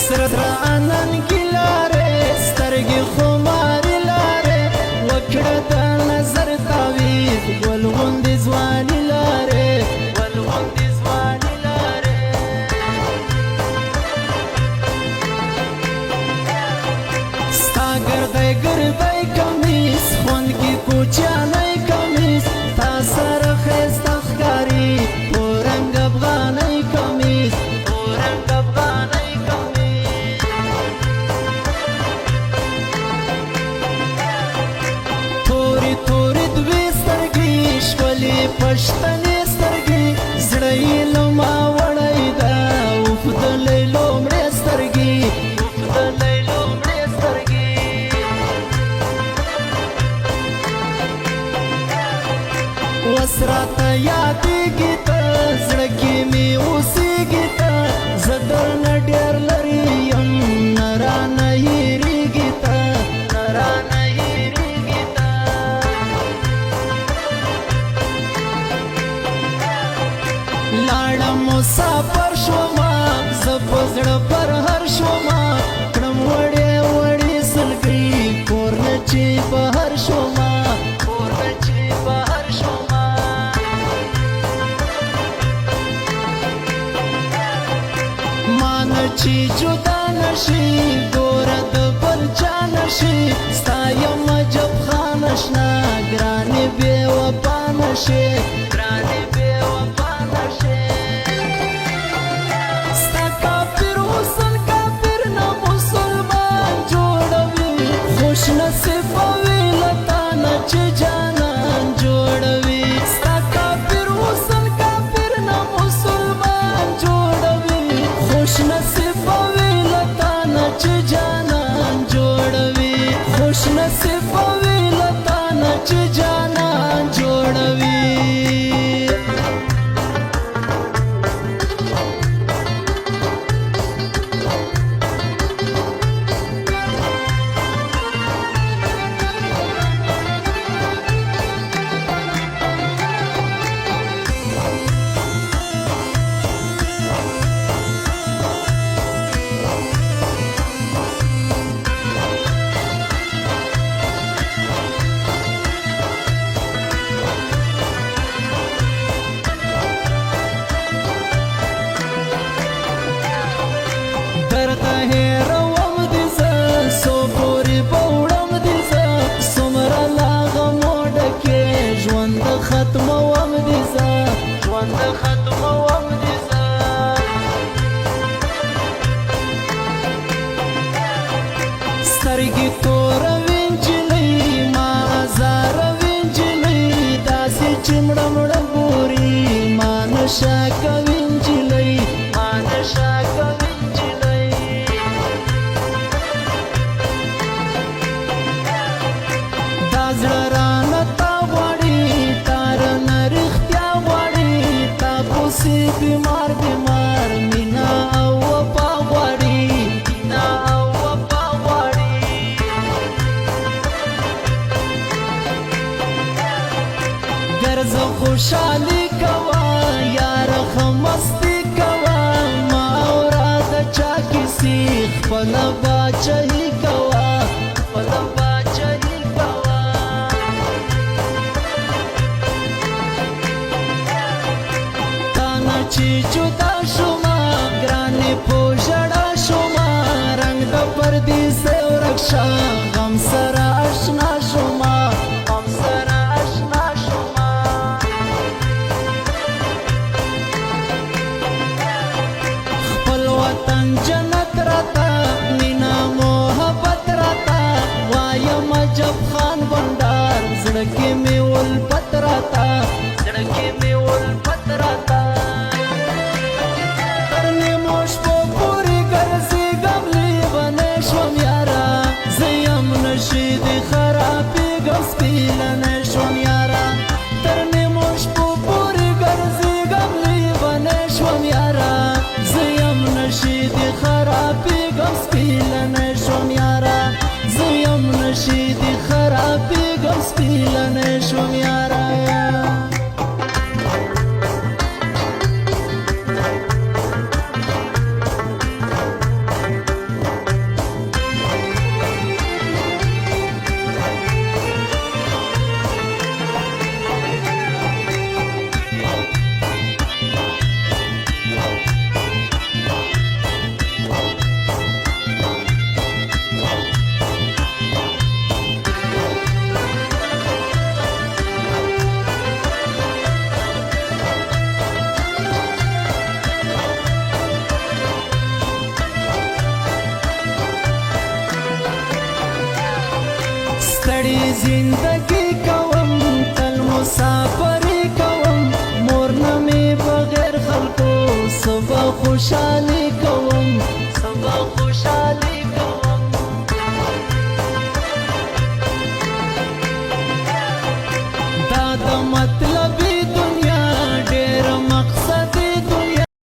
سردرانن ګلاره سترګې خمارې لاره وکړه د نظر تعویض ګل غوندې ځواني لاره ګل غوندې ځواني لاره ستا ګردی ګردی کمیس خوند کې کوچیانی کمیس تا سره ښایسته ښکاري تور رنګ افغانۍ کمیس تور رنګ افغانۍ کمیس تورې تورې دوې سترګې ښکلې پښتنې سترګې زړه یې له ما وړی ده اوښدلی لومړۍ سترګې اوښدلی لومړۍ سترګې اوس راته یادېږي ته زړه کې مې اوسېږي ته زه درنه ډېر لرې یم نه رانه هېرېږي ته نه رانه هېرېږي ته لاړم مسافر شومه زه په زړه پر هر شومه کړم وړې وړې سلګۍ کور نه چې بهر شومه کور نه چې بهر شومه ما نه چې جدا نشي ګوره د بل چا نشي ستا یم جب خان اشنا ګرانې بې وفا نشي ګرانې بې وفا نشي ستا کافر حسن کافر نه مسلمان جوړوي خوش نصیبه وي له تا نه چې جانان جوړوي ستا کافر حسن کافر نه مسلمان جوړوي خوش نصیبه وي له تا نه چې جانان جوړوي خوش نصیبه وي له تا نه چې جانان جوړوي درته هېروم دې زه څو پورې به وړم دې زه څومره لا غمو ډکې ژوند ختموم دې زه ژوند ختموم دې زه سترګې توروي نجلۍ ما ازاروي نجلۍ داسې چې مړه مړه ګوري ما نشه کوي نجلۍ ما نشه کوي زړه رانه تا غواړي تا رانه رښتیا غواړي تا پسې بیمار بیمار مینه او وفا غواړي مینه او وفا غواړي ګرځه خوشحالي کوه یاره ښه مستي کوه ما اورا د چا کیسې خپله باچهي کوه خپله باچهي کوه چې جدا شومه ګرانې په ژړا شومه رنګ د پردې سه ورک شه غم سره اشنا شومه غم سره اشنا شومه خپل وطن جنت راته مینا محبت راته وایم جب خان بنډار زړه کې مې الفت راته زړه کې مې الفت راته شیدی خرابی گسپیلنه شون یارا تر نیمو شپو پوری گرزی گم لیبنه شون یارا زیم نشیدی خرابی زندگی کوم تل مسافری کوم مور نه می بغیر خلکو صبح خوشحالي